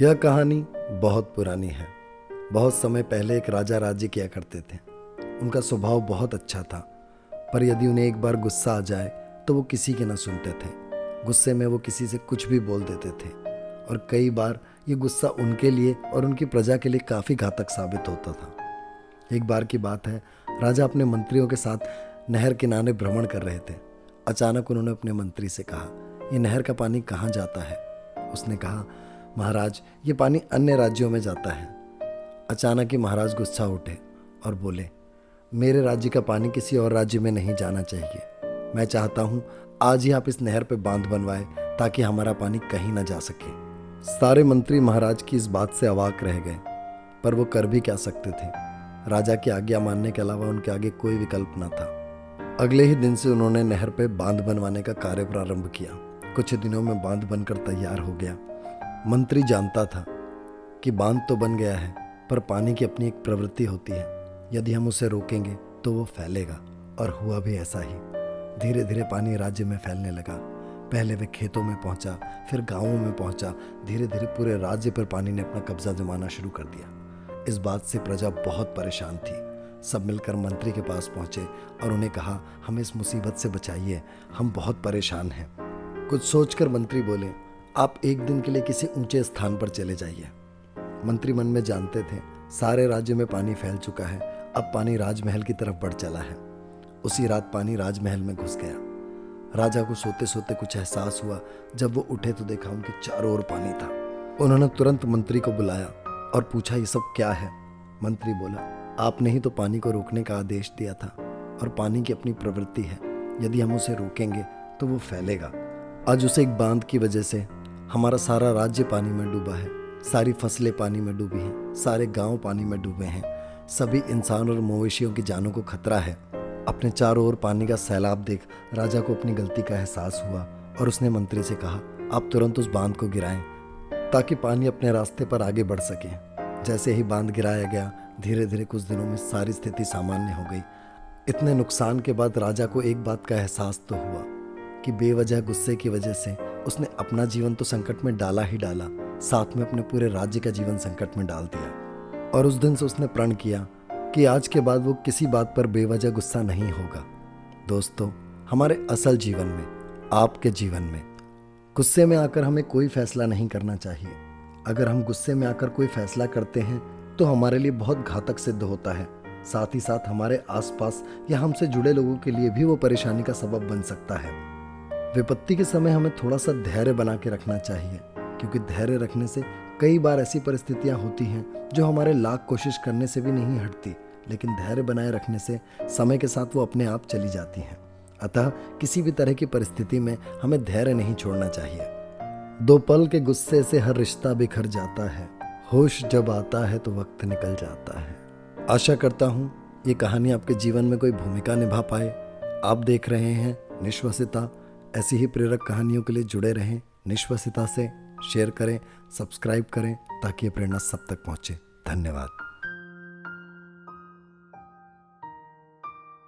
यह कहानी बहुत पुरानी है। बहुत समय पहले एक राजा राज्य किया करते थे। उनका स्वभाव बहुत अच्छा था, पर यदि उन्हें एक बार गुस्सा आ जाए तो वो किसी की न सुनते थे। गुस्से में वो किसी से कुछ भी बोल देते थे और कई बार ये गुस्सा उनके लिए और उनकी प्रजा के लिए काफ़ी घातक साबित होता था। एक बार की बात है, राजा अपने मंत्रियों के साथ नहर किनारे भ्रमण कर रहे थे। अचानक उन्होंने अपने मंत्री से कहा, ये नहर का पानी कहाँ जाता है? उसने कहा, महाराज, ये पानी अन्य राज्यों में जाता है। अचानक ही महाराज गुस्सा उठे और बोले, मेरे राज्य का पानी किसी और राज्य में नहीं जाना चाहिए। मैं चाहता हूँ आज ही आप इस नहर पर बांध बनवाए ताकि हमारा पानी कहीं ना जा सके। सारे मंत्री महाराज की इस बात से अवाक रह गए, पर वो कर भी क्या सकते थे। राजा की आज्ञा मानने के अलावा उनके आगे कोई विकल्प न था। अगले ही दिन से उन्होंने नहर पर बांध बनवाने का कार्य प्रारंभ किया। कुछ दिनों में बांध बनकर तैयार हो गया। मंत्री जानता था कि बांध तो बन गया है, पर पानी की अपनी एक प्रवृत्ति होती है। यदि हम उसे रोकेंगे तो वो फैलेगा, और हुआ भी ऐसा ही। धीरे धीरे पानी राज्य में फैलने लगा। पहले वे खेतों में पहुंचा, फिर गांवों में पहुंचा। धीरे धीरे पूरे राज्य पर पानी ने अपना कब्जा जमाना शुरू कर दिया। इस बात से प्रजा बहुत परेशान थी। सब मिलकर मंत्री के पास पहुंचे और उन्हें कहा, हमें इस मुसीबत से बचाइए, हम बहुत परेशान हैं। कुछ सोचकर मंत्री बोले, आप एक दिन के लिए किसी ऊंचे स्थान पर चले जाइए। मंत्री मन में जानते थे सारे राज्य में पानी फैल चुका है, अब पानी राजमहल की तरफ बढ़ चला है। उसी रात पानी राजमहल में घुस गया। राजा को सोते सोते कुछ एहसास हुआ। जब वो उठे तो देखा उनके चारों ओर पानी था। उन्होंने तुरंत मंत्री को बुलाया और पूछा, ये सब क्या है? मंत्री बोला, आपने ही तो पानी को रोकने का आदेश दिया था, और पानी की अपनी प्रवृत्ति है। यदि हम उसे रोकेंगे तो वो फैलेगा। आज उसे एक बांध की वजह से हमारा सारा राज्य पानी में डूबा है। सारी फसलें पानी में डूबी हैं, सारे गांव पानी में डूबे हैं। सभी इंसान और मवेशियों की जानों को खतरा है। अपने चारों ओर पानी का सैलाब देख राजा को अपनी गलती का एहसास हुआ और उसने मंत्री से कहा, आप तुरंत उस बांध को गिराएं ताकि पानी अपने रास्ते पर आगे बढ़ सके। जैसे ही बांध गिराया गया, धीरे धीरे कुछ दिनों में सारी स्थिति सामान्य हो गई। इतने नुकसान के बाद राजा को एक बात का एहसास तो हुआ कि बेवजह गुस्से की वजह से उसने अपना जीवन तो संकट में डाला ही डाला, साथ में अपने पूरे राज्य का जीवन संकट में डाल दिया। और उस दिन से उसने प्रण किया कि आज के बाद वो किसी बात पर बेवजह गुस्सा नहीं होगा। दोस्तों, हमारे असल जीवन में, आपके जीवन में, गुस्से में आकर हमें कोई फैसला नहीं करना चाहिए। अगर हम गुस्से में आकर कोई फैसला करते हैं तो हमारे लिए बहुत घातक सिद्ध होता है। साथ ही साथ हमारे आसपास या हमसे जुड़े लोगों के लिए भी वो परेशानी का सबब बन सकता है। विपत्ति के समय हमें थोड़ा सा धैर्य बना के रखना चाहिए, क्योंकि धैर्य रखने से कई बार ऐसी परिस्थितियां होती हैं जो हमारे लाख कोशिश करने से भी नहीं हटती, लेकिन धैर्य बनाए रखने से समय के साथ वो अपने आप चली जाती हैं। अतः किसी भी तरह की परिस्थिति में हमें धैर्य नहीं छोड़ना चाहिए। दो पल के गुस्से से हर रिश्ता बिखर जाता है, होश जब आता है तो वक्त निकल जाता है। आशा करता हूँ ये कहानी आपके जीवन में कोई भूमिका निभा पाए। आप देख रहे हैं निश्वसिता। ऐसी ही प्रेरक कहानियों के लिए जुड़े रहें निश्वसिता से। शेयर करें, सब्सक्राइब करें ताकि ये प्रेरणा सब तक पहुंचे। धन्यवाद।